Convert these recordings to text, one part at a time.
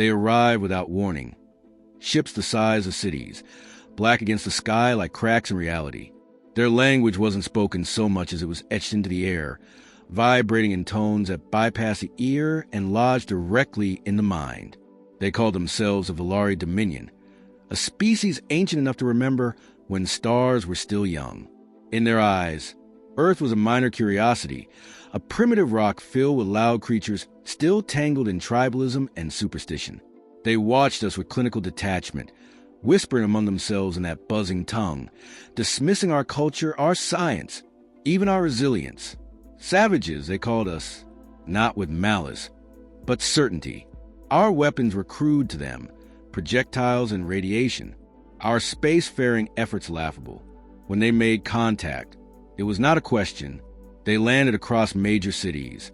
They arrived without warning. Ships the size of cities, black against the sky like cracks in reality. Their language wasn't spoken so much as it was etched into the air, vibrating in tones that bypass the ear and lodge directly in the mind. They called themselves the Valari Dominion, a species ancient enough to remember when stars were still young. In their eyes, Earth was a minor curiosity, a primitive rock filled with loud creatures still tangled in tribalism and superstition. They watched us with clinical detachment, whispering among themselves in that buzzing tongue, dismissing our culture, our science, even our resilience. Savages, they called us, not with malice, but certainty. Our weapons were crude to them, projectiles and radiation. Our spacefaring efforts laughable. When they made contact, it was not a question. They landed across major cities,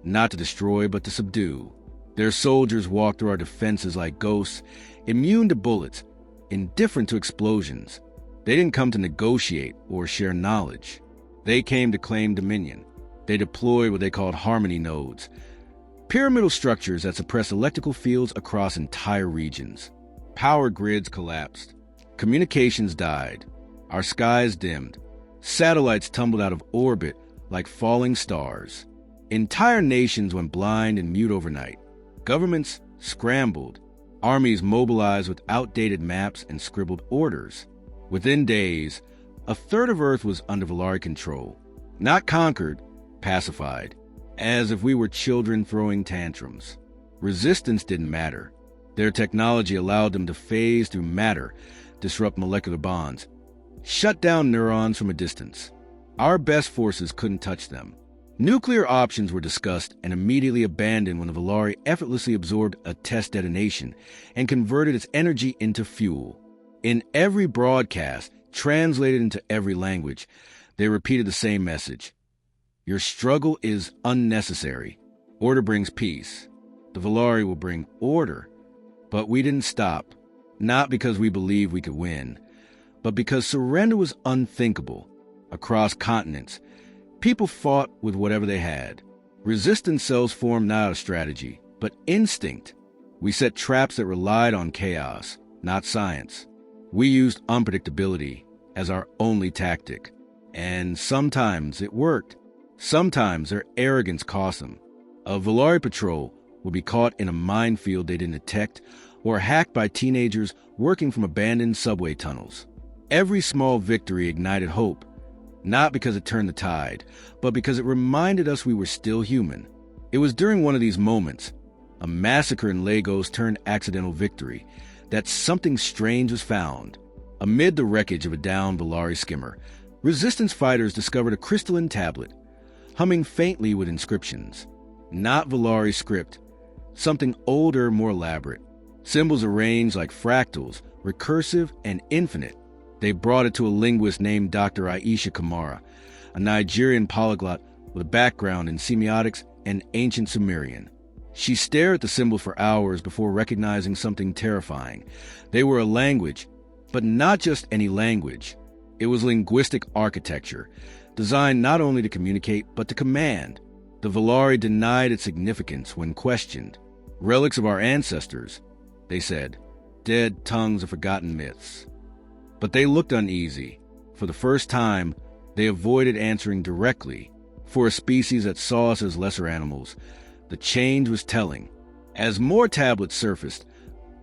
not to destroy but to subdue. Their soldiers walked through our defenses like ghosts, immune to bullets, indifferent to explosions. They didn't come to negotiate or share knowledge. They came to claim dominion. They deployed what they called harmony nodes, pyramidal structures that suppress electrical fields across entire regions. Power grids collapsed. Communications died. Our skies dimmed. Satellites tumbled out of orbit like falling stars. Entire nations went blind and mute overnight. Governments scrambled. Armies mobilized with outdated maps and scribbled orders. Within days, a third of Earth was under Valari control. Not conquered, pacified, as if we were children throwing tantrums. Resistance didn't matter. Their technology allowed them to phase through matter, disrupt molecular bonds, shut down neurons from a distance. Our best forces couldn't touch them. Nuclear options were discussed and immediately abandoned when the Valari effortlessly absorbed a test detonation and converted its energy into fuel. In every broadcast, translated into every language, they repeated the same message. Your struggle is unnecessary. Order brings peace. The Valari will bring order. But we didn't stop, not because we believed we could win, but because surrender was unthinkable. Across continents, people fought with whatever they had. Resistance cells formed not out of strategy, but instinct. We set traps that relied on chaos, not science. We used unpredictability as our only tactic. And sometimes it worked. Sometimes their arrogance cost them. A Valari patrol would be caught in a minefield they didn't detect or hacked by teenagers working from abandoned subway tunnels. Every small victory ignited hope, not because it turned the tide, but because it reminded us we were still human. It was during one of these moments, a massacre in Lagos turned accidental victory, that something strange was found. Amid the wreckage of a downed Valari skimmer, resistance fighters discovered a crystalline tablet, humming faintly with inscriptions. Not Valari script, something older, more elaborate. Symbols arranged like fractals, recursive and infinite. They brought it to a linguist named Dr. Aisha Kamara, a Nigerian polyglot with a background in semiotics and ancient Sumerian. She stared at the symbols for hours before recognizing something terrifying. They were a language, but not just any language. It was linguistic architecture, designed not only to communicate, but to command. The Valari denied its significance when questioned. Relics of our ancestors, they said, dead tongues of forgotten myths. But they looked uneasy. For the first time, they avoided answering directly. For a species that saw us as lesser animals, the change was telling. As more tablets surfaced,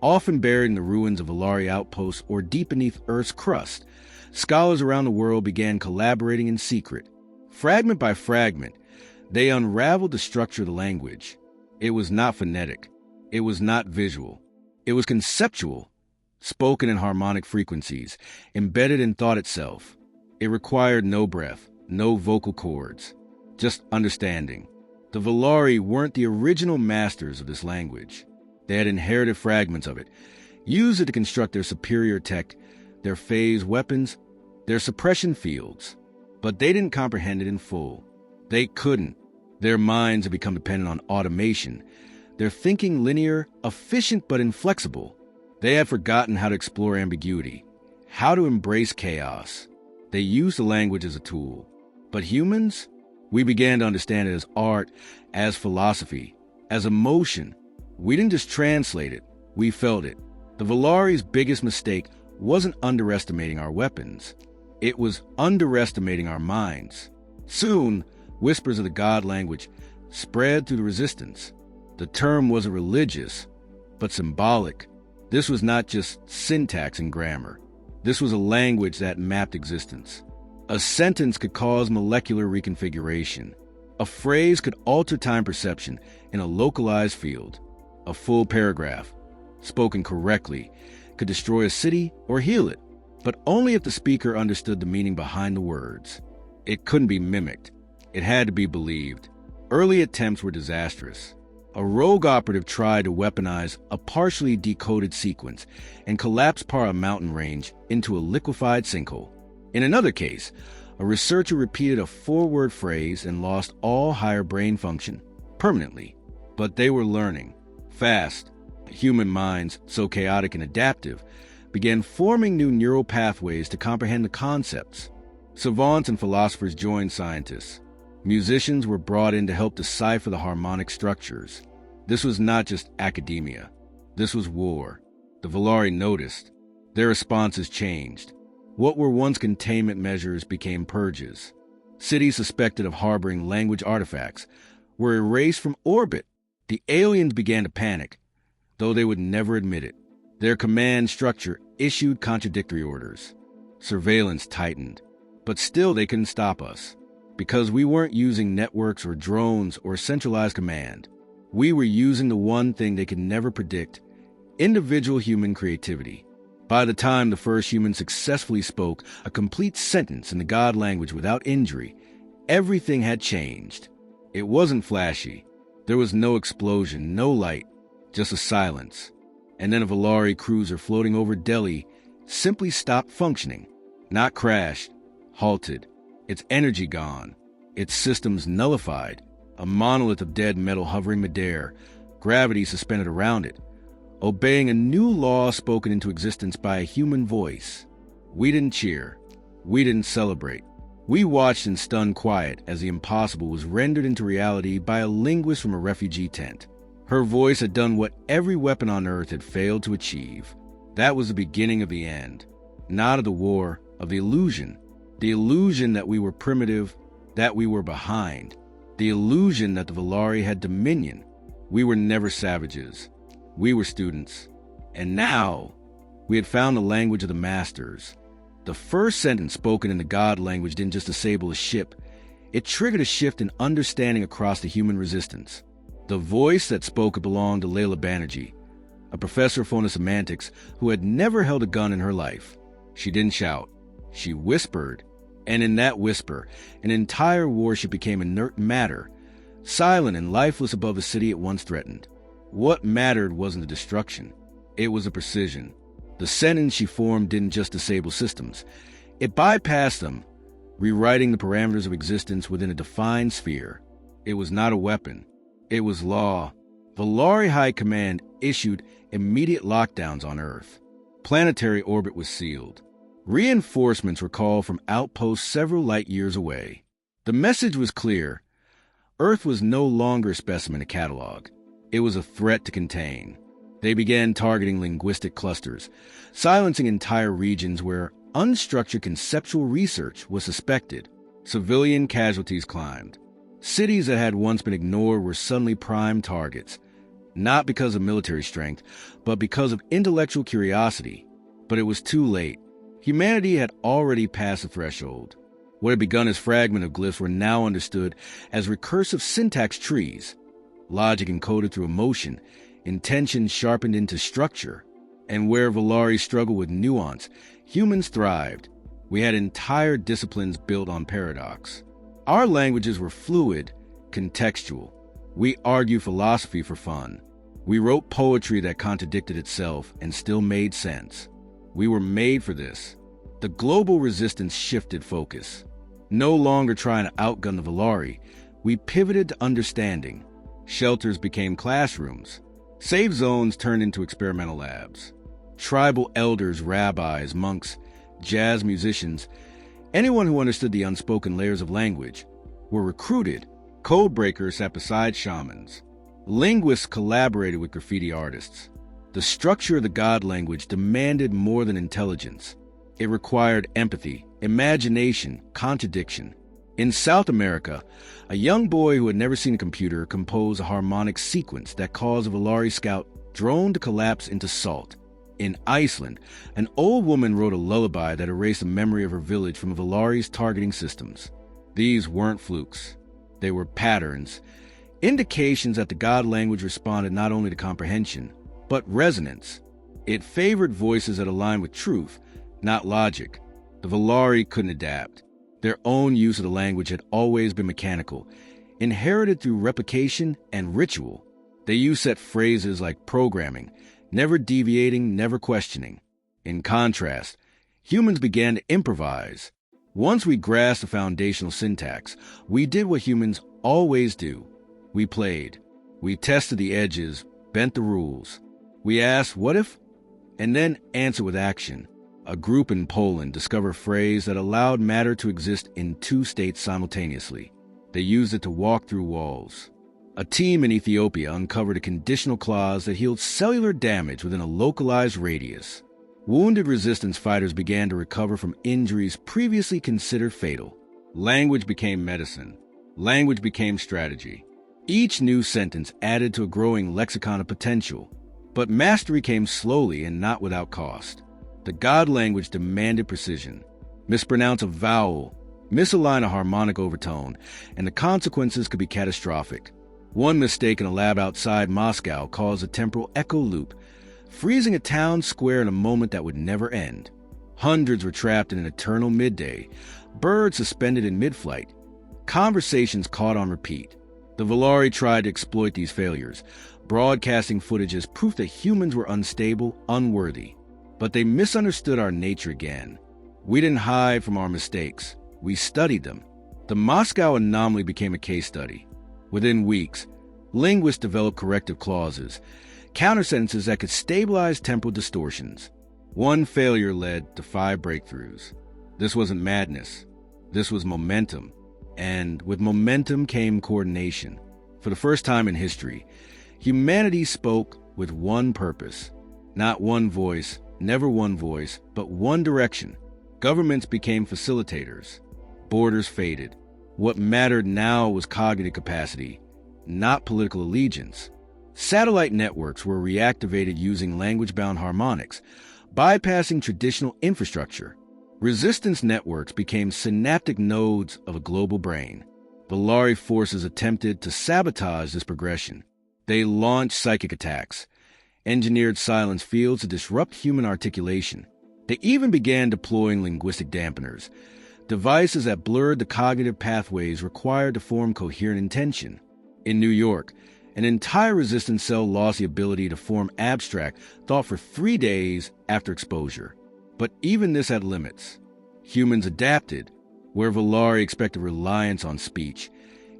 often buried in the ruins of Valari outposts or deep beneath Earth's crust, scholars around the world began collaborating in secret. Fragment by fragment, they unraveled the structure of the language. It was not phonetic. It was not visual. It was conceptual, spoken in harmonic frequencies, embedded in thought itself. It required no breath, no vocal cords, just understanding. The Valari weren't the original masters of this language. They had inherited fragments of it, used it to construct their superior tech, their phase weapons, their suppression fields. But they didn't comprehend it in full. They couldn't. Their minds had become dependent on automation, their thinking linear, efficient but inflexible. They had forgotten how to explore ambiguity, how to embrace chaos. They used the language as a tool. But humans? We began to understand it as art, as philosophy, as emotion. We didn't just translate it, we felt it. The Valari's biggest mistake wasn't underestimating our weapons. It was underestimating our minds. Soon, whispers of the god language spread through the resistance. The term wasn't religious, but symbolic. This was not just syntax and grammar. This was a language that mapped existence. A sentence could cause molecular reconfiguration. A phrase could alter time perception in a localized field. A full paragraph, spoken correctly, could destroy a city or heal it, but only if the speaker understood the meaning behind the words. It couldn't be mimicked. It had to be believed. Early attempts were disastrous. A rogue operative tried to weaponize a partially decoded sequence and collapse part of a mountain range into a liquefied sinkhole. In another case, a researcher repeated a four-word phrase and lost all higher brain function permanently. But they were learning. Fast. Human minds, so chaotic and adaptive, began forming new neural pathways to comprehend the concepts. Savants and philosophers joined scientists. Musicians were brought in to help decipher the harmonic structures. This was not just academia. This was war. The Valari noticed. Their responses changed. What were once containment measures became purges. Cities suspected of harboring language artifacts were erased from orbit. The aliens began to panic, though they would never admit it. Their command structure issued contradictory orders. Surveillance tightened. But still they couldn't stop us. Because we weren't using networks or drones or centralized command. We were using the one thing they could never predict: individual human creativity. By the time the first human successfully spoke a complete sentence in the god language without injury, everything had changed. It wasn't flashy. There was no explosion, no light, just a silence. And then a Valari cruiser floating over Delhi simply stopped functioning. Not crashed, halted. Its energy gone. Its systems nullified. A monolith of dead metal hovering midair, gravity suspended around it, obeying a new law spoken into existence by a human voice. We didn't cheer. We didn't celebrate. We watched in stunned quiet as the impossible was rendered into reality by a linguist from a refugee tent. Her voice had done what every weapon on Earth had failed to achieve. That was the beginning of the end. Not of the war, of the illusion. The illusion that we were primitive, that we were behind. The illusion that the Valari had dominion. We were never savages. We were students. And now, we had found the language of the masters. The first sentence spoken in the god language didn't just disable a ship. It triggered a shift in understanding across the human resistance. The voice that spoke belonged to Layla Banerjee, a professor of phonosemantics who had never held a gun in her life. She didn't shout. She whispered. And in that whisper, an entire warship became inert matter, silent and lifeless above the city it once threatened. What mattered wasn't the destruction. It was the precision. The sentence she formed didn't just disable systems. It bypassed them, rewriting the parameters of existence within a defined sphere. It was not a weapon. It was law. Valari High Command issued immediate lockdowns on Earth. Planetary orbit was sealed. Reinforcements were called from outposts several light years away. The message was clear. Earth was no longer a specimen to catalog. It was a threat to contain. They began targeting linguistic clusters, silencing entire regions where unstructured conceptual research was suspected. Civilian casualties climbed. Cities that had once been ignored were suddenly prime targets, not because of military strength, but because of intellectual curiosity. But it was too late. Humanity had already passed the threshold. What had begun as fragments of glyphs were now understood as recursive syntax trees, logic encoded through emotion, intention sharpened into structure. And where Valari struggled with nuance, humans thrived. We had entire disciplines built on paradox. Our languages were fluid, contextual. We argued philosophy for fun. We wrote poetry that contradicted itself and still made sense. We were made for this. The global resistance shifted focus. No longer trying to outgun the Valari, we pivoted to understanding. Shelters became classrooms. Safe zones turned into experimental labs. Tribal elders, rabbis, monks, jazz musicians, anyone who understood the unspoken layers of language, were recruited. Code breakers sat beside shamans. Linguists collaborated with graffiti artists. The structure of the God language demanded more than intelligence. It required empathy, imagination, contradiction. In South America, a young boy who had never seen a computer composed a harmonic sequence that caused a Volari scout drone to collapse into salt. In Iceland, an old woman wrote a lullaby that erased the memory of her village from Volari's targeting systems. These weren't flukes. They were patterns, indications that the God language responded not only to comprehension, but resonance. It favored voices that aligned with truth, not logic. The Volari couldn't adapt. Their own use of the language had always been mechanical, inherited through replication and ritual. They used set phrases like programming, never deviating, never questioning. In contrast, humans began to improvise. Once we grasped the foundational syntax, we did what humans always do. We played. We tested the edges, bent the rules. We asked, what if? And then answered with action. A group in Poland discovered a phrase that allowed matter to exist in two states simultaneously. They used it to walk through walls. A team in Ethiopia uncovered a conditional clause that healed cellular damage within a localized radius. Wounded resistance fighters began to recover from injuries previously considered fatal. Language became medicine. Language became strategy. Each new sentence added to a growing lexicon of potential. But mastery came slowly and not without cost. The God language demanded precision. Mispronounce a vowel, misalign a harmonic overtone, and the consequences could be catastrophic. One mistake in a lab outside Moscow caused a temporal echo loop, freezing a town square in a moment that would never end. Hundreds were trapped in an eternal midday, birds suspended in mid-flight, conversations caught on repeat. The Volari tried to exploit these failures, broadcasting footage as proof that humans were unstable, unworthy. But they misunderstood our nature again. We didn't hide from our mistakes. We studied them. The Moscow anomaly became a case study. Within weeks, linguists developed corrective clauses, counter-sentences that could stabilize temporal distortions. One failure led to 5 breakthroughs. This wasn't madness. This was momentum. And with momentum came coordination. For the first time in history, humanity spoke with one purpose. Not one voice, never one voice, but one direction. Governments became facilitators. Borders faded. What mattered now was cognitive capacity, not political allegiance. Satellite networks were reactivated using language-bound harmonics, bypassing traditional infrastructure. Resistance networks became synaptic nodes of a global brain. Volari forces attempted to sabotage this progression. They launched psychic attacks, engineered silence fields to disrupt human articulation. They even began deploying linguistic dampeners, devices that blurred the cognitive pathways required to form coherent intention. In New York, an entire resistance cell lost the ability to form abstract thought for 3 days after exposure. But even this had limits. Humans adapted. Where Volari expected reliance on speech,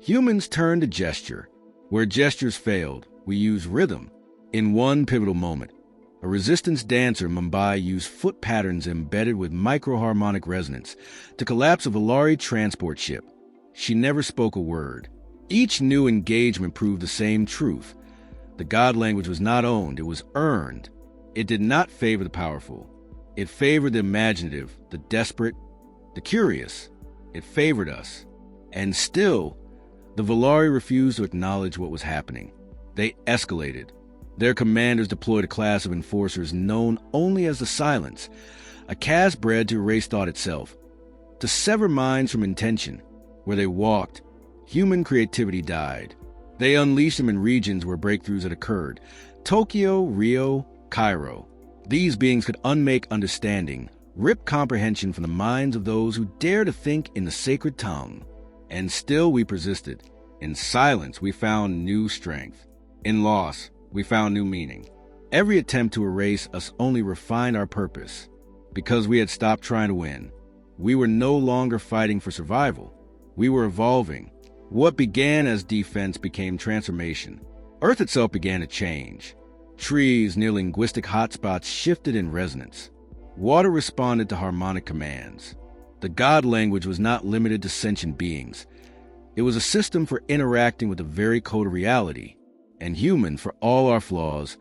humans turned to gesture. Where gestures failed, we used rhythm. In one pivotal moment, a resistance dancer in Mumbai used foot patterns embedded with microharmonic resonance to collapse a Volari transport ship. She never spoke a word. Each new engagement proved the same truth. The God language was not owned, it was earned. It did not favor the powerful. It favored the imaginative, the desperate, the curious. It favored us. And still, the Volari refused to acknowledge what was happening. They escalated. Their commanders deployed a class of enforcers known only as the Silence, a caste bred to erase thought itself, to sever minds from intention. Where they walked, human creativity died. They unleashed them in regions where breakthroughs had occurred: Tokyo, Rio, Cairo. These beings could unmake understanding, rip comprehension from the minds of those who dare to think in the sacred tongue. And still we persisted. In silence, we found new strength. In loss, we found new meaning. Every attempt to erase us only refined our purpose. Because we had stopped trying to win. We were no longer fighting for survival. We were evolving. What began as defense became transformation. Earth itself began to change. Trees near linguistic hotspots shifted in resonance. Water responded to harmonic commands. The God language was not limited to sentient beings. It was a system for interacting with the very code of reality. And human, for all our flaws,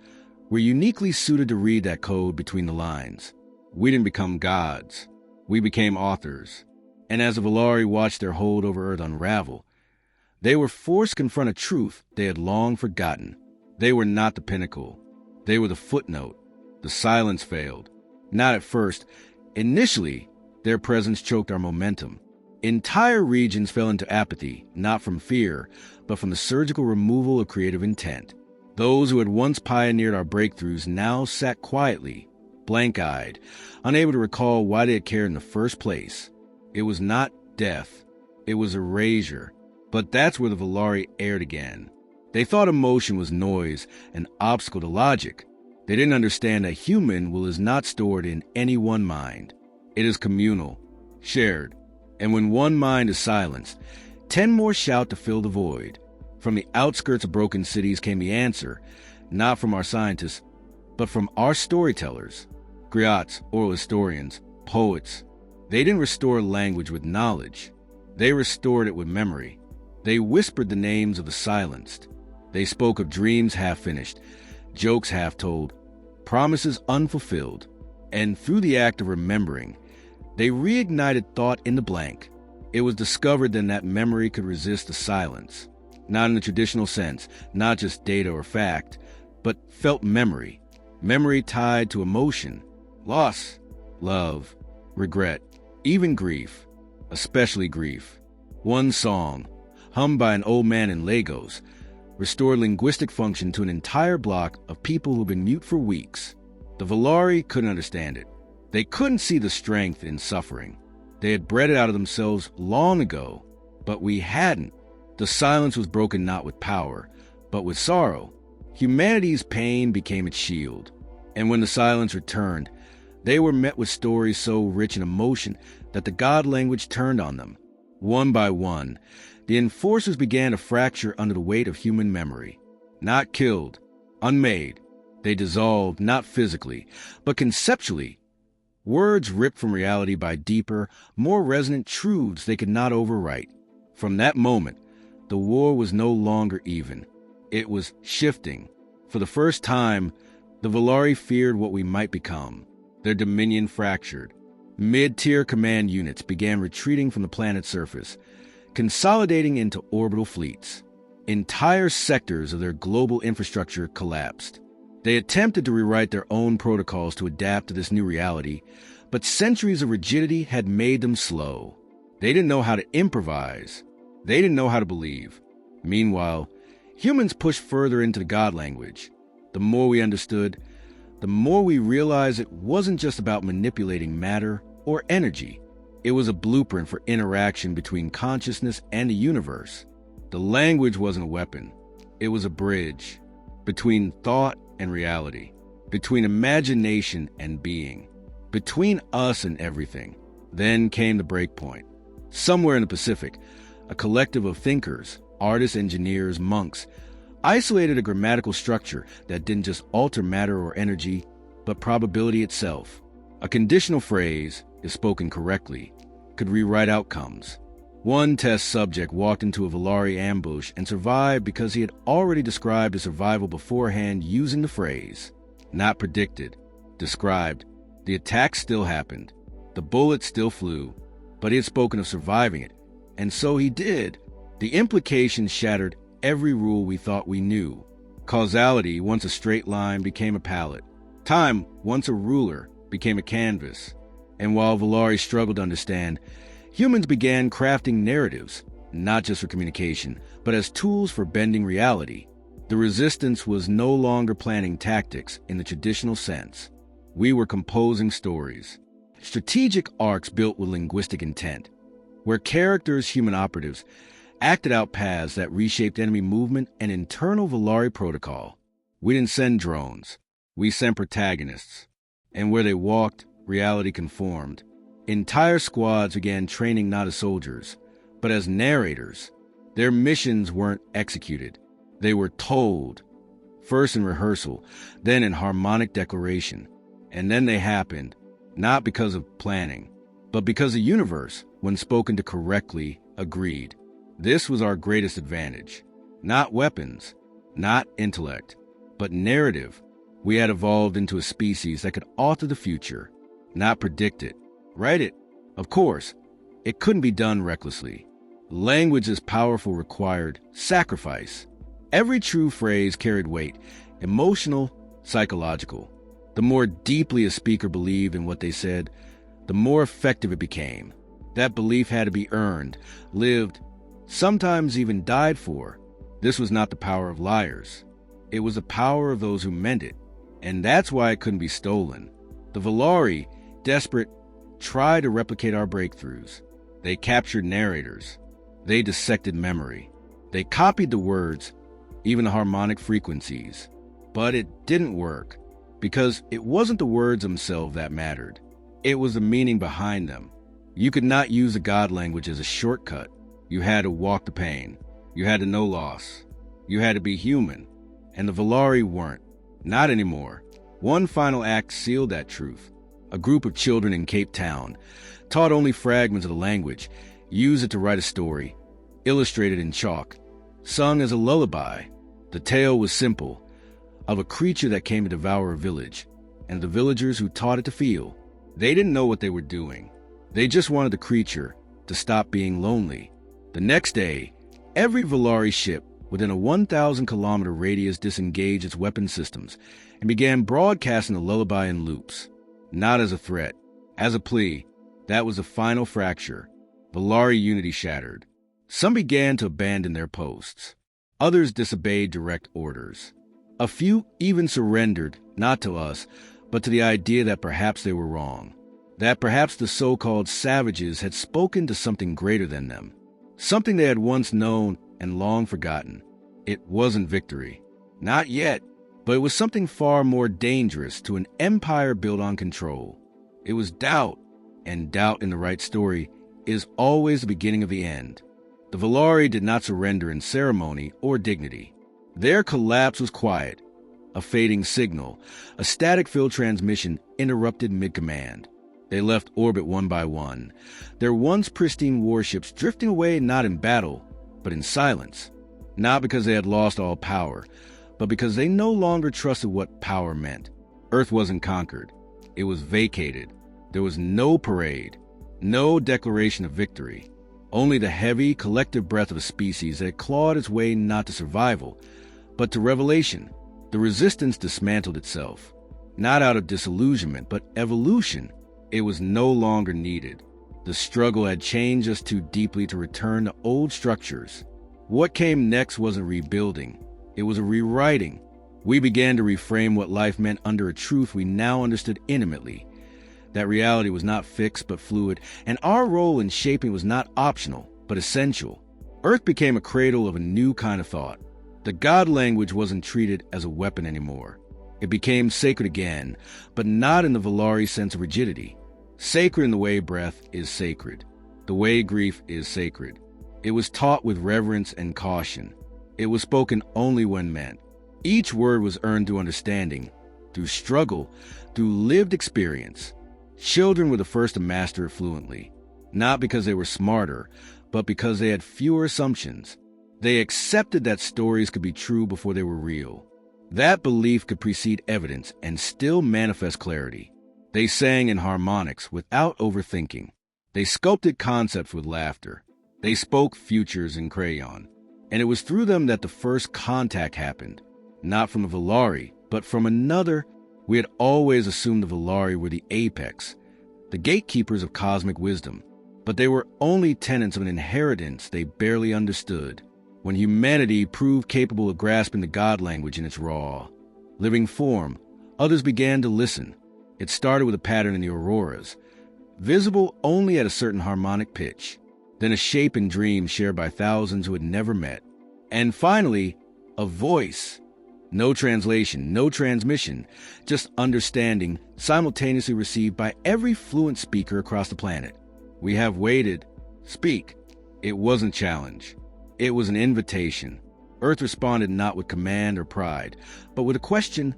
we're uniquely suited to read that code between the lines. We didn't become gods. We became authors. And as the Valari watched their hold over Earth unravel, they were forced to confront a truth they had long forgotten. They were not the pinnacle. They were the footnote. The silence failed. Not at first. Initially, their presence choked our momentum. Entire regions fell into apathy, not from fear, but from the surgical removal of creative intent. Those who had once pioneered our breakthroughs now sat quietly, blank-eyed, unable to recall why they had cared in the first place. It was not death. It was erasure. But that's where the Valari erred again. They thought emotion was noise, an obstacle to logic. They didn't understand that human will is not stored in any one mind. It is communal, shared. And when one mind is silenced, 10 more shout to fill the void. From the outskirts of broken cities came the answer, not from our scientists, but from our storytellers. Griots, oral historians, poets. They didn't restore language with knowledge. They restored it with memory. They whispered the names of the silenced. They spoke of dreams half-finished, jokes half-told, promises unfulfilled. And through the act of remembering, they reignited thought in the blank. It was discovered then that memory could resist the silence. Not in the traditional sense, not just data or fact, but felt memory. Memory tied to emotion, loss, love, regret, even grief, especially grief. One song, hummed by an old man in Lagos, restored linguistic function to an entire block of people who've been mute for weeks. The Valari couldn't understand it. They couldn't see the strength in suffering. They had bred it out of themselves long ago, but we hadn't. The silence was broken not with power, but with sorrow. Humanity's pain became its shield. And when the silence returned, they were met with stories so rich in emotion that the God language turned on them. One by one, the enforcers began to fracture under the weight of human memory. Not killed, unmade. They dissolved not physically, but conceptually. Words ripped from reality by deeper, more resonant truths they could not overwrite. From that moment, the war was no longer even. It was shifting. For the first time, the Valari feared what we might become. Their dominion fractured. Mid-tier command units began retreating from the planet's surface, consolidating into orbital fleets. Entire sectors of their global infrastructure collapsed. They attempted to rewrite their own protocols to adapt to this new reality, but centuries of rigidity had made them slow. They didn't know how to improvise. They didn't know how to believe. Meanwhile, humans pushed further into the God language. The more we understood, the more we realized it wasn't just about manipulating matter or energy. It was a blueprint for interaction between consciousness and the universe. The language wasn't a weapon. It was a bridge between thought and reality, between imagination and being, between us and everything. Then came the breakpoint. Somewhere in the Pacific, a collective of thinkers, artists, engineers, monks, isolated a grammatical structure that didn't just alter matter or energy, but probability itself. A conditional phrase, if spoken correctly, could rewrite outcomes. One test subject walked into a Valari ambush and survived because he had already described his survival beforehand using the phrase. Not predicted, described. The attack still happened. The bullet still flew, but he had spoken of surviving it. And so he did. The implications shattered every rule we thought we knew. Causality, once a straight line, became a palette. Time, once a ruler, became a canvas. And while Valari struggled to understand, humans began crafting narratives, not just for communication, but as tools for bending reality. The resistance was no longer planning tactics in the traditional sense. We were composing stories. Strategic arcs built with linguistic intent, where characters, human operatives, acted out paths that reshaped enemy movement and internal Valari protocol. We didn't send drones. We sent protagonists. And where they walked, reality conformed. Entire squads began training not as soldiers, but as narrators. Their missions weren't executed. They were told, first in rehearsal, then in harmonic declaration. And then they happened, not because of planning, but because the universe, when spoken to correctly, agreed. This was our greatest advantage. Not weapons, Not intellect, but narrative. We had evolved into a species that could alter the future, not predict it. Write it. Of course, it couldn't be done recklessly. Language as powerful required sacrifice. Every true phrase carried weight, emotional, psychological. The more deeply a speaker believed in what they said, the more effective it became. That belief had to be earned, lived, sometimes even died for. This was not the power of liars. It was the power of those who meant it. And that's why it couldn't be stolen. The Valari, desperate, tried to replicate our breakthroughs. They captured narrators. They dissected memory. They copied the words, even the harmonic frequencies. But it didn't work, because it wasn't the words themselves that mattered. It was the meaning behind them. You could not use the God language as a shortcut. You had to walk the pain. You had to know loss. You had to be human. And the Valari weren't. Not anymore. One final act sealed that truth. A group of children in Cape Town, taught only fragments of the language, used it to write a story, illustrated in chalk, sung as a lullaby. The tale was simple, of a creature that came to devour a village, and the villagers who taught it to feel. They didn't know what they were doing. They just wanted the creature to stop being lonely. The next day, every Valari ship within a 1,000-kilometer radius disengaged its weapon systems and began broadcasting the lullaby in loops. Not as a threat, as a plea. That was the final fracture. Valari unity shattered. Some began to abandon their posts. Others disobeyed direct orders. A few even surrendered, not to us, but to the idea that perhaps they were wrong. That perhaps the so-called savages had spoken to something greater than them. Something they had once known and long forgotten. It wasn't victory. Not yet. But it was something far more dangerous to an empire built on control. It was doubt, and doubt in the right story is always the beginning of the end. The Valari did not surrender in ceremony or dignity. Their collapse was quiet, a fading signal, a static-filled transmission interrupted mid-command. They left orbit one by one, their once pristine warships drifting away not in battle, but in silence. Not because they had lost all power, but because they no longer trusted what power meant. Earth wasn't conquered. It was vacated. There was no parade, no declaration of victory. Only the heavy, collective breath of a species that had clawed its way not to survival, but to revelation. The resistance dismantled itself. Not out of disillusionment, but evolution. It was no longer needed. The struggle had changed us too deeply to return to old structures. What came next wasn't rebuilding. It was a rewriting. We began to reframe what life meant under a truth we now understood intimately. That reality was not fixed but fluid, and our role in shaping was not optional but essential. Earth became a cradle of a new kind of thought. The God language wasn't treated as a weapon anymore. It became sacred again, but not in the Valari sense of rigidity. Sacred in the way breath is sacred. The way grief is sacred. It was taught with reverence and caution. It was spoken only when meant. Each word was earned through understanding, through struggle, through lived experience. Children were the first to master it fluently, not because they were smarter, but because they had fewer assumptions. They accepted that stories could be true before they were real. That belief could precede evidence and still manifest clarity. They sang in harmonics without overthinking. They sculpted concepts with laughter. They spoke futures in crayon. And it was through them that the first contact happened. Not from the Valari, but from another. We had always assumed the Valari were the apex, the gatekeepers of cosmic wisdom. But they were only tenants of an inheritance they barely understood. When humanity proved capable of grasping the God language in its raw, living form, others began to listen. It started with a pattern in the auroras, visible only at a certain harmonic pitch. Then a shape and dream shared by thousands who had never met. And finally, a voice. No translation, no transmission, just understanding simultaneously received by every fluent speaker across the planet. We have waited. Speak. It wasn't challenge. It was an invitation. Earth responded not with command or pride, but with a question.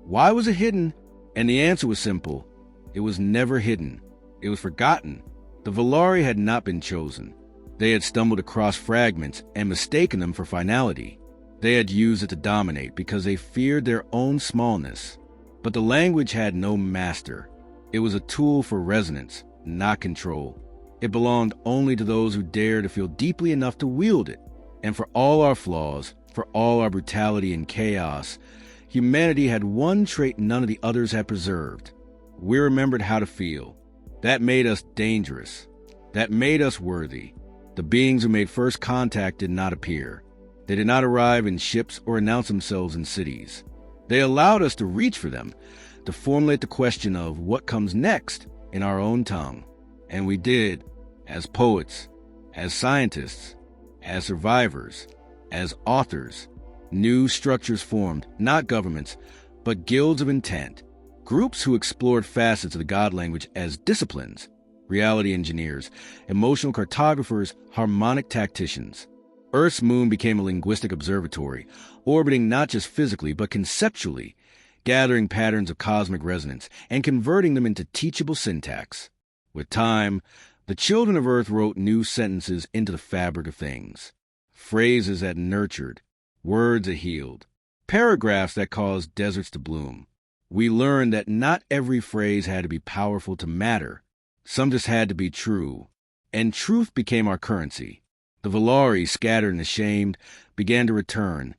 Why was it hidden? And the answer was simple. It was never hidden. It was forgotten. The Valari had not been chosen. They had stumbled across fragments and mistaken them for finality. They had used it to dominate because they feared their own smallness. But the language had no master. It was a tool for resonance, not control. It belonged only to those who dared to feel deeply enough to wield it. And for all our flaws, for all our brutality and chaos, humanity had one trait none of the others had preserved. We remembered how to feel. That made us dangerous. That made us worthy. The beings who made first contact did not appear. They did not arrive in ships or announce themselves in cities. They allowed us to reach for them, to formulate the question of what comes next in our own tongue. And we did, as poets, as scientists, as survivors, as authors. New structures formed, not governments, but guilds of intent, groups who explored facets of the God language as disciplines, reality engineers, emotional cartographers, harmonic tacticians. Earth's moon became a linguistic observatory, orbiting not just physically but conceptually, gathering patterns of cosmic resonance and converting them into teachable syntax. With time, the children of Earth wrote new sentences into the fabric of things, phrases that nurtured, words that healed, paragraphs that caused deserts to bloom. We learned that not every phrase had to be powerful to matter. Some just had to be true, and truth became our currency. The Valari, scattered and ashamed, began to return,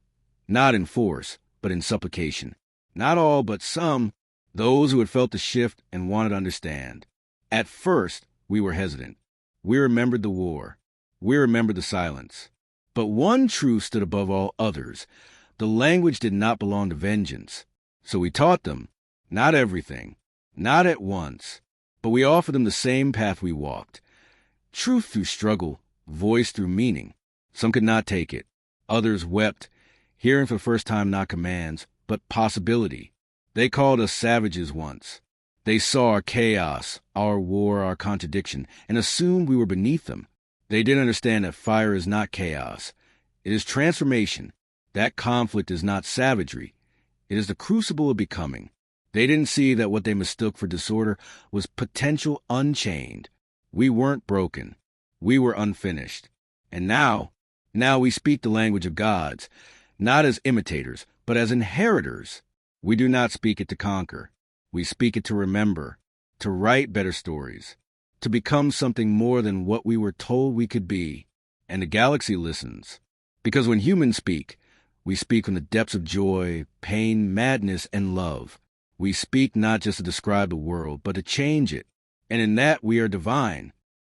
not in force, but in supplication. Not all, but some, those who had felt the shift and wanted to understand. At first, we were hesitant. We remembered the war. We remembered the silence. But one truth stood above all others. The language did not belong to vengeance. So we taught them, not everything, not at once, but we offered them the same path we walked. Truth through struggle, voice through meaning. Some could not take it. Others wept, hearing for the first time not commands, but possibility. They called us savages once. They saw our chaos, our war, our contradiction, and assumed we were beneath them. They didn't understand that fire is not chaos. It is transformation. That conflict is not savagery. It is the crucible of becoming. They didn't see that what they mistook for disorder was potential unchained. We weren't broken. We were unfinished. And now we speak the language of gods, not as imitators, but as inheritors. We do not speak it to conquer. We speak it to remember, to write better stories, to become something more than what we were told we could be. And the galaxy listens. Because when humans speak, we speak from the depths of joy, pain, madness, and love. We speak not just to describe the world, but to change it. And in that we are divine.